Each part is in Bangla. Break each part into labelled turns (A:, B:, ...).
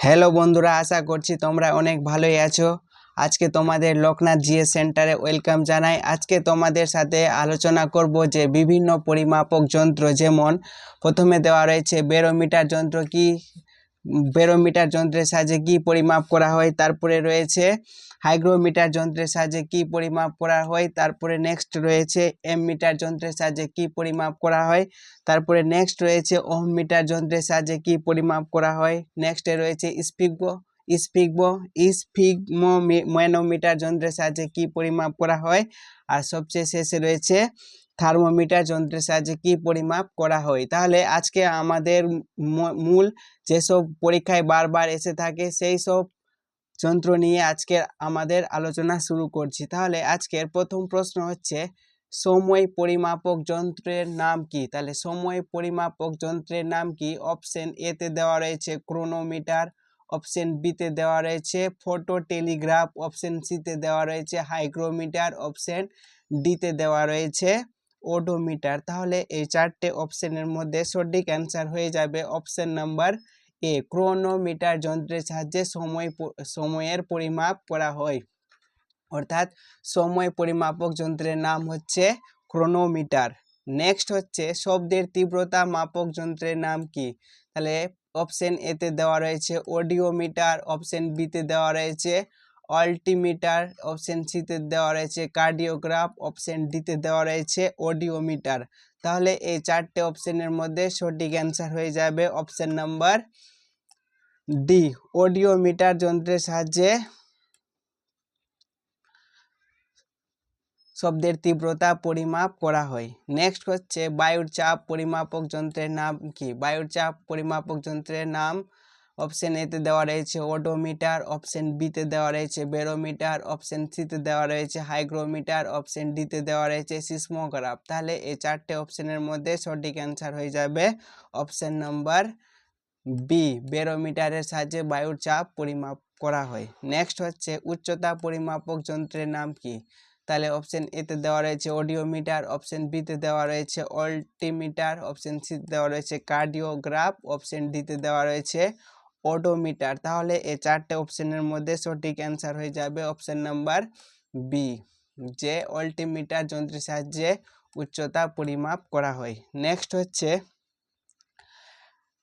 A: হ্যালো বন্ধুরা, আশা করছি তোমরা অনেক ভালোই আছো। আজকে তোমাদের লোকনাথ জিএস সেন্টারে ওয়েলকাম জানাই। আজকে তোমাদের সাথে আলোচনা করব যে বিভিন্ন পরিমাপক যন্ত্র, যেমন প্রথমে দেওয়া রয়েছে বেরোমিটার যন্ত্র কি, বেরোমিটার যন্ত্রের সাহায্যে কি পরিমাপ করা হয়। তারপরে রয়েছে হাইগ্রোমিটার যন্ত্রের সাহায্যে কি পরিমাপ করা হয়। তারপরে নেক্সট রয়েছে এমমিটার যন্ত্রের সাহায্যে কি পরিমাপ করা হয়। তারপরে নেক্সট রয়েছে ওহম মিটার যন্ত্রের সাহায্যে কি পরিমাপ করা হয়। নেক্সটে রয়েছে স্ফিগমোমিটার যন্ত্রের সাহায্যে কি পরিমাপ করা হয়। আর সবচেয়ে শেষে রয়েছে থার্মোমিটার যন্ত্রের সাহায্যে কি পরিমাপ করা হয়। তাহলে আজকে আমাদের মূল যেসব পরীক্ষায় বারবার এসে থাকে সেই সব যন্ত্র নিয়ে আজকে আমাদের আলোচনা শুরু করছি। তাহলে আজকের প্রথম প্রশ্ন হচ্ছে, সময় পরিমাপক যন্ত্রের নাম কি? তাহলে সময় পরিমাপক যন্ত্রের নাম কি? অপশন এ তে দেওয়া রয়েছে ক্রোনোমিটার, অপশন বি তে দেওয়া রয়েছে ফটো টেলিগ্রাফ, অপশন সি তে দেওয়া রয়েছে হাইগ্রোমিটার, অপশন ডি তে দেওয়া রয়েছে ওডোমিটার। তাহলে এই চারটে অপশনের মধ্যে সঠিক অ্যান্সার হয়ে যাবে অপশন নাম্বার এ, ক্রোনোমিটার যন্ত্রের সাহায্যে সময়ের পরিমাপ করা হয়। অর্থাৎ সময় পরিমাপক যন্ত্রের নাম হচ্ছে ক্রোনোমিটার। নেক্সট হচ্ছে শব্দের তীব্রতা মাপক যন্ত্রের নাম কি? তাহলে অপশন এ তে দেওয়া রয়েছে অডিওমিটার, অপশন বি তে দেওয়া রয়েছে অল্টিমিটার, অপশন সি তে দেওয়া রয়েছে কার্ডিওগ্রাফ, অপশন ডি তে দেওয়া রয়েছে অডিওমিটার। তাহলে এই চারটে অপশনের মধ্যে সঠিক অ্যান্সার হয়ে যাবে অপশন নাম্বার ডি, অডিওমিটার যন্ত্রের সাহায্যে শব্দের তীব্রতা পরিমাপ করা হয়। নেক্সট হচ্ছে বায়ুর চাপ পরিমাপক যন্ত্রের নাম কি? বায়ুর চাপ পরিমাপক যন্ত্রের নাম অপশন এ তে দেওয়া রয়েছে ওডোমিটার, অপশন বি তে দেওয়া রয়েছে বেরোমিটার, অপশন সি তে দেওয়া রয়েছে হাইগ্রোমিটার, অপশন ডি তে দেওয়া রয়েছে সিসমোগ্রাফ। তাহলে এই চারটে অপশনের মধ্যে সঠিক অ্যান্সার হয়ে যাবে অপশন নাম্বার বি, বেরোমিটারের সাহায্যে বায়ুর চাপ পরিমাপ করা হয়। নেক্সট হচ্ছে উচ্চতা পরিমাপক যন্ত্রের নাম কি? তাহলে অপশন এ তে দেওয়া রয়েছে অডিওমিটার, অপশন বি তে দেওয়া রয়েছে অল্টিমিটার, অপশন সি তে দেওয়া রয়েছে কার্ডিওগ্রাফ, অপশন ডি তে দেওয়া রয়েছে ওডোমিটার। তাহলে এই চারটে অপশনের মধ্যে সঠিক অ্যান্সার হয়ে যাবে অপশন নাম্বার বি, যে অল্টিমিটার যন্ত্রের সাহায্যে উচ্চতা পরিমাপ করা হয়। নেক্সট হচ্ছে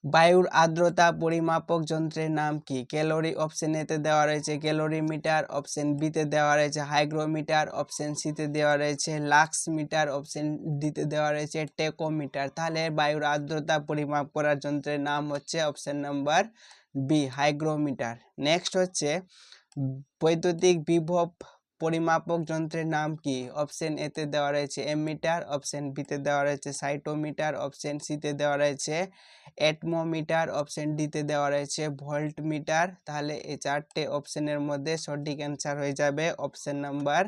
A: বায়ুর আর্দ্রতা পরিমাপক যন্ত্রের নাম কি? ক্যালোরি অপশন এ তে দেওয়া রয়েছে ক্যালোরিমিটার, অপশন বি তে দেওয়া রয়েছে হাইগ্রোমিটার, অপশন সি তে দেওয়া রয়েছে লাক্স মিটার, অপশন ডি তে দেওয়া রয়েছে টেকোমিটার। তাহলে বায়ুর আর্দ্রতা পরিমাপ করার যন্ত্রের নাম হচ্ছে option number B, hygrometer. Next হচ্ছে বৈদ্যুতিক বিভব পরিমাপক যন্ত্রের নাম কি? অপশন এ তে দেওয়া রয়েছে এমিটার, অপশন বি তে দেওয়া রয়েছে সাইটোমিটার, অপশন সি তে দেওয়া রয়েছে অ্যাটমোমিটার, অপশন ডি তে দেওয়া রয়েছে ভোল্টমিটার। তাহলে এই চারটে অপশনের মধ্যে সঠিক অ্যান্সার হয়ে যাবে option number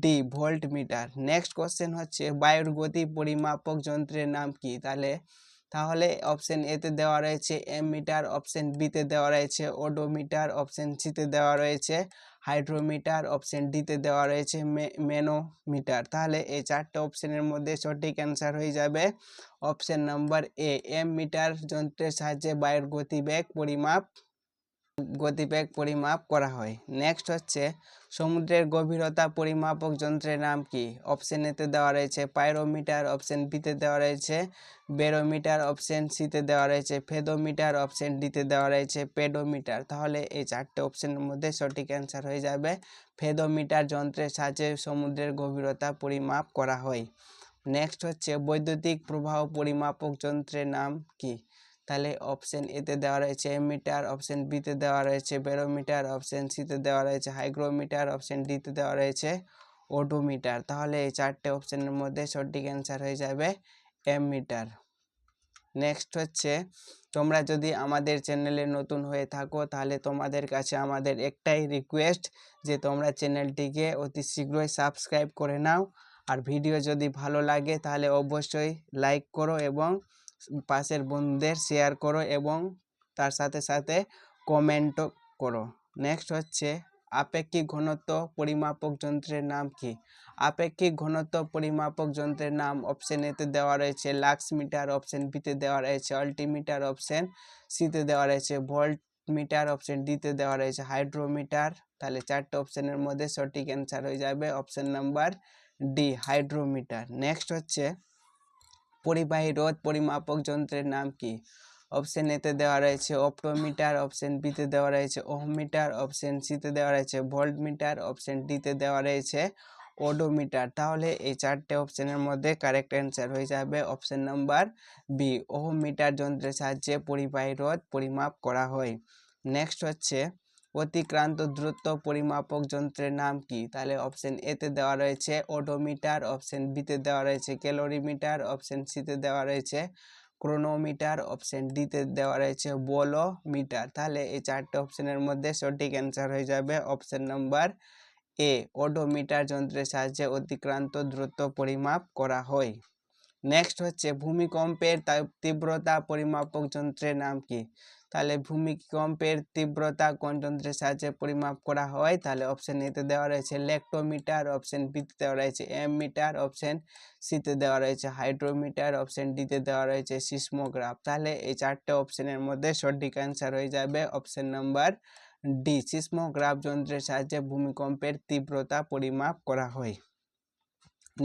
A: D, voltmeter. Next question হচ্ছে বায়ুর গতি পরিমাপক যন্ত্রের নাম কি? তাহলে অপশন এ তে দেওয়া রয়েছে এমিটার, অপশন বি তে দেওয়া রয়েছে ওডোমিটার, অপশন সি তে দেওয়া রয়েছে হাইড্রোমিটার, অপশন ডি তে দেওয়া রয়েছে ম্যানোমিটার। তাহলে এই চারটে অপশনের মধ্যে সঠিক অ্যান্সার হয়ে যাবে অপশন নাম্বার এ, এমিটার যন্ত্রের সাহায্যে বায়ুর গতিবেগ পরিমাপ করা হয়। নেক্সট হচ্ছে সমুদ্রের গভীরতা পরিমাপক যন্ত্রের নাম কি? অপশন এ তে দেওয়া রয়েছে পাইরোমিটার, অপশন বি তে দেওয়া রয়েছে বেরোমিটার, অপশন সি তে দেওয়া রয়েছে ফেদোমিটার, অপশন ডি তে দেওয়া রয়েছে পেডোমিটার। তাহলে এই চারটে অপশনের মধ্যে সঠিক অ্যান্সার হয়ে যাবে ফেদোমিটার যন্ত্রের সাহায্যে সমুদ্রের গভীরতা পরিমাপ করা হয়। নেক্সট হচ্ছে বৈদ্যুতিক প্রবাহ পরিমাপক যন্ত্রের নাম কি? তাহলে অপশন এ তে দেওয়া রয়েছে এমিটার, অপশন বি তে দেওয়া রয়েছে বেরোমিটার, অপশন সি তে দেওয়া রয়েছে হাইগ্রোমিটার, অপশন ডি তে দেওয়া রয়েছে ওডোমিটার। তাহলে এই চারটে অপশনের মধ্যে সঠিক অ্যান্সার হয়ে যাবে এমিটার। নেক্সট হচ্ছে তোমরা যদি আমাদের চ্যানেলে নতুন হয়ে থাকো তাহলে তোমাদের কাছে আমাদের একটাই রিকোয়েস্ট যে তোমরা চ্যানেলটিকে অতি শীঘ্রই সাবস্ক্রাইব করে নাও। আর ভিডিও যদি ভালো লাগে তাহলে অবশ্যই লাইক করো এবং পাশের বন্ধুদের শেয়ার করো এবং তার সাথে সাথে কমেন্টও করো। নেক্সট হচ্ছে আপেক্ষিক ঘনত্ব পরিমাপক যন্ত্রের নাম কি? আপেক্ষিক ঘনত্ব পরিমাপক যন্ত্রের নাম অপশন এ তে দেওয়া রয়েছে লাক্স মিটার, অপশন বি তে দেওয়া রয়েছে অল্টিমিটার, অপশন সি তে দেওয়া রয়েছে ভোল্ট মিটার, অপশন ডিতে দেওয়া রয়েছে হাইড্রোমিটার। তাহলে 4টে অপশনের মধ্যে সঠিক অ্যান্সার হয়ে যাবে option number D, hydrometer. Next হচ্ছে পরিবাহী রোধ পরিমাপক যন্ত্রের নাম কি? অপশন এতে দেওয়া রয়েছে অপ্টোমিটার, অপশন বিতে দেওয়া রয়েছে ওহমিটার, অপশন সিতে দেওয়া রয়েছে ভোল্টমিটার, অপশন ডিতে দেওয়া রয়েছে ওডোমিটার। তাহলে এই 4টে অপশনের মধ্যে কারেক্ট অ্যান্সার হয়ে যাবে অপশন নাম্বার বি, ওহমিটার যন্ত্রের সাহায্যে পরিবাহী রোধ পরিমাপ করা হয়। নেক্সট হচ্ছে অতিক্রান্ত দূরত্ব পরিমাপক যন্ত্রের নাম কি? তাহলে অপশন এতে দেওয়া রয়েছে ওডোমিটার, অপশন বিতে দেওয়া রয়েছে ক্যালোরিমিটার, অপশন সিতে দেওয়া রয়েছে ক্রোনোমিটার, অপশন ডিতে দেওয়া রয়েছে বোলোমিটার। তাহলে এই 4টে অপশনের মধ্যে সঠিক অ্যান্সার হয়ে যাবে অপশন নাম্বার এ, ওডোমিটার যন্ত্রের সাহায্যে অতিক্রান্ত দূরত্ব পরিমাপ করা হয়। নেক্সট হচ্ছে ভূমিকম্পের তীব্রতা পরিমাপক যন্ত্রের নাম কি? তাহলে ভূমিকম্পের তীব্রতা কোন যন্ত্রের সাহায্যে পরিমাপ করা হয়? তাহলে অপশন এতে দেওয়া রয়েছে ল্যাক্টোমিটার, অপশন বিতে দেওয়া রয়েছে অ্যামমিটার, অপশন সিতে দেওয়া রয়েছে হাইড্রোমিটার, অপশন ডিতে দেওয়া রয়েছে সিসমোগ্রাফ। তাহলে এই 4টে অপশনের মধ্যে সঠিক অ্যান্সার হয়ে যাবে অপশন নাম্বার ডি, সিসমোগ্রাফ যন্ত্রের সাহায্যে ভূমিকম্পের তীব্রতা পরিমাপ করা হয়।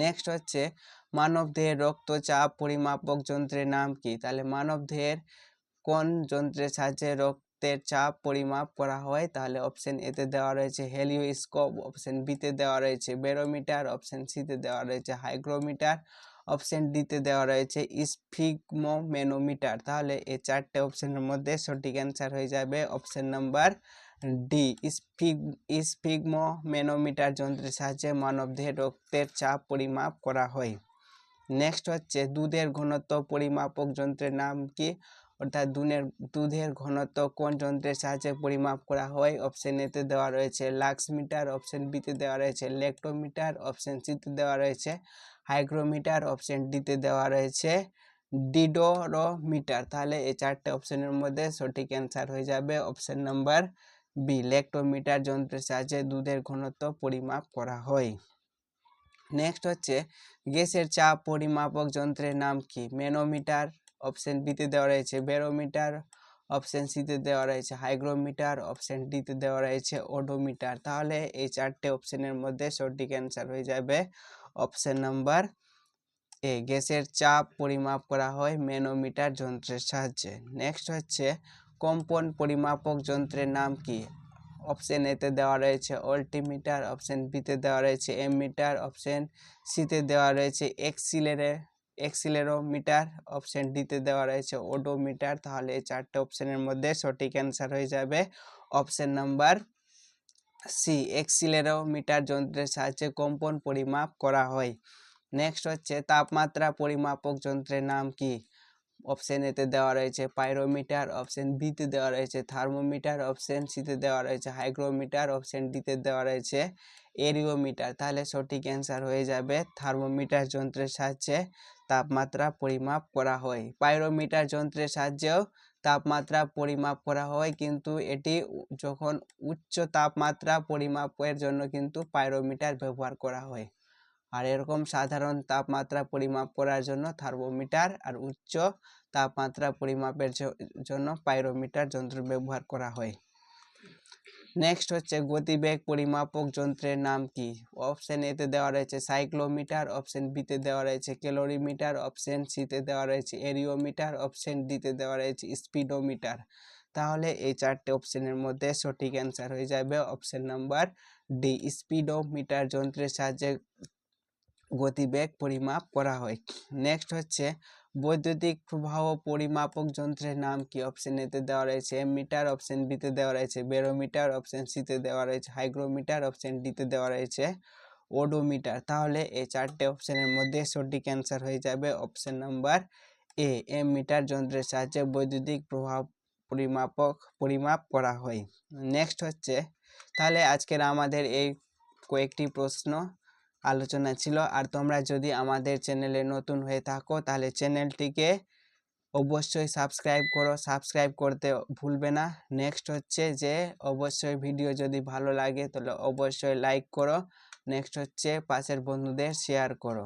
A: নেক্সট হচ্ছে মানবদেহের রক্তচাপ পরিমাপক যন্ত্রের নাম কি? তাহলে মানবদেহের কোন যন্ত্রের সাহায্যে রক্তের চাপ পরিমাপ করা হয়? তাহলে অপশন এতে দেওয়া রয়েছে হেলিওস্কোপ, অপশন বিতে দেওয়া রয়েছে ব্যারোমিটার, অপশন সিতে দেওয়া রয়েছে হাইগ্রোমিটার, অপশন ডিতে দেওয়া রয়েছে স্ফিগমোমেনোমিটার। তাহলে এই 4টে অপশনের মধ্যে সঠিক অ্যান্সার হয়ে যাবে অপশন নাম্বার ডি, স্ফিগমোমেনোমিটার যন্ত্রের সাহায্যে মানবদেহের রক্তের চাপ পরিমাপ করা হয়। নেক্সট হচ্ছে দুধের ঘনত্ব পরিমাপক যন্ত্রের নাম কি? অর্থাৎ দুধের ঘনত্ব কোন যন্ত্রের সাহায্যে পরিমাপ করা হয়? অপশন এতে দেওয়া রয়েছে লাক্স মিটার, অপশন বিতে দেওয়া রয়েছে ল্যাক্টোমিটার, অপশন সিতে দেওয়া রয়েছে হাইগ্রোমিটার, অপশন ডিতে দেওয়া রয়েছে ডিডোরোমিটার। তাহলে এই 4টে অপশনের মধ্যে সঠিক অ্যান্সার হয়ে যাবে অপশন নাম্বার বি, ল্যাক্টোমিটার যন্ত্রের সাহায্যে দুধের ঘনত্ব পরিমাপ করা হয়। নেক্সট হচ্ছে গ্যাসের চাপ পরিমাপক যন্ত্রের নাম কি? ম্যানোমিটার, অপশন বিতে দেওয়া রয়েছে ব্যারোমিটার, অপশন সিতে দেওয়া রয়েছে হাইগ্রোমিটার, অপশন ডিতে দেওয়া রয়েছে ওডোমিটার। তাহলে এই 4টে অপশনের মধ্যে সঠিক অ্যান্সার হয়ে যাবে অপশন নাম্বার এ, গ্যাসের চাপ পরিমাপ করা হয় ম্যানোমিটার যন্ত্রের সাহায্যে। নেক্সট হচ্ছে কম্পন পরিমাপক যন্ত্রের নাম কি? অপশন এতে দেওয়া রয়েছে অল্টিমিটার, অপশন বিতে দেওয়া রয়েছে এমমিটার, অপশন সিতে দেওয়া রয়েছে এক্সিলেরোমিটার, অপশন ডিতে দেওয়া রয়েছে ওডোমিটার। তাহলে এই 4টে অপশনের মধ্যে সঠিক অ্যান্সার হয়ে যাবে অপশন নাম্বার সি, এক্সিলেরোমিটার যন্ত্রের সাহায্যে কম্পন পরিমাপ করা হয়। নেক্সট হচ্ছে তাপমাত্রা পরিমাপক যন্ত্রের নাম কি? অপশন এতে দেওয়া রয়েছে পাইরোমিটার, অপশন বিতে দেওয়া রয়েছে থার্মোমিটার, অপশন সিতে দেওয়া রয়েছে হাইগ্রোমিটার, অপশন ডিতে দেওয়া রয়েছে এরিওমিটার। তাহলে সঠিক অ্যান্সার হয়ে যাবে থার্মোমিটার যন্ত্রের সাহায্যে তাপমাত্রা পরিমাপ করা হয়। পাইরোমিটার যন্ত্রের সাহায্যেও তাপমাত্রা পরিমাপ করা হয়, কিন্তু এটি যখন উচ্চ তাপমাত্রা পরিমাপের জন্য কিন্তু পাইরোমিটার ব্যবহার করা হয়। আর এরকম সাধারণ তাপমাত্রা পরিমাপ করার জন্য থার্মোমিটার, আর উচ্চ তাপমাত্রা পরিমাপের জন্য পাইরোমিটার যন্ত্র ব্যবহার করা হয়। নেক্সট হচ্ছে গতিবেগ পরিমাপক যন্ত্রের নাম কি? অপশন এতে দেওয়া রয়েছে সাইক্লোমিটার, অপশন বিতে দেওয়া রয়েছে ক্যালোরিমিটার, অপশন সিতে দেওয়া রয়েছে এরিওমিটার, অপশন ডিতে দেওয়া রয়েছে স্পিডোমিটার। তাহলে এই 4টে অপশনের মধ্যে সঠিক অ্যান্সার হয়ে যাবে অপশন নাম্বার ডি, স্পিডোমিটার যন্ত্রের সাহায্যে গতিবেগ পরিমাপ করা হয়। নেক্সট হচ্ছে বৈদ্যুতিক প্রবাহ পরিমাপক যন্ত্রের নাম কি? অপশন এতে দেওয়া রয়েছে এমমিটার, অপশন বিতে দেওয়া রয়েছে ব্যারোমিটার, অপশন সিতে দেওয়া রয়েছে হাইগ্রোমিটার, অপশন ডিতে দেওয়া রয়েছে ওডোমিটার। তাহলে এই 4টে অপশনের মধ্যে সঠিক অ্যান্সার হয়ে যাবে অপশন নাম্বার এ, এমমিটার যন্ত্রের সাহায্যে বৈদ্যুতিক প্রবাহ পরিমাপ করা হয়। নেক্সট হচ্ছে তাহলে আজকের আমাদের এই কয়েকটি প্রশ্ন আলোচনা ছিল। আর তোমরা যদি আমাদের চ্যানেলে নতুন হয়ে থাকো তাহলে চ্যানেলটিকে অবশ্যই সাবস্ক্রাইব করো, সাবস্ক্রাইব করতে ভুলবে না। নেক্সট হচ্ছে যে অবশ্যই ভিডিও যদি ভালো লাগে তাহলে অবশ্যই লাইক করো। নেক্সট হচ্ছে পাশের বন্ধুদের শেয়ার করো।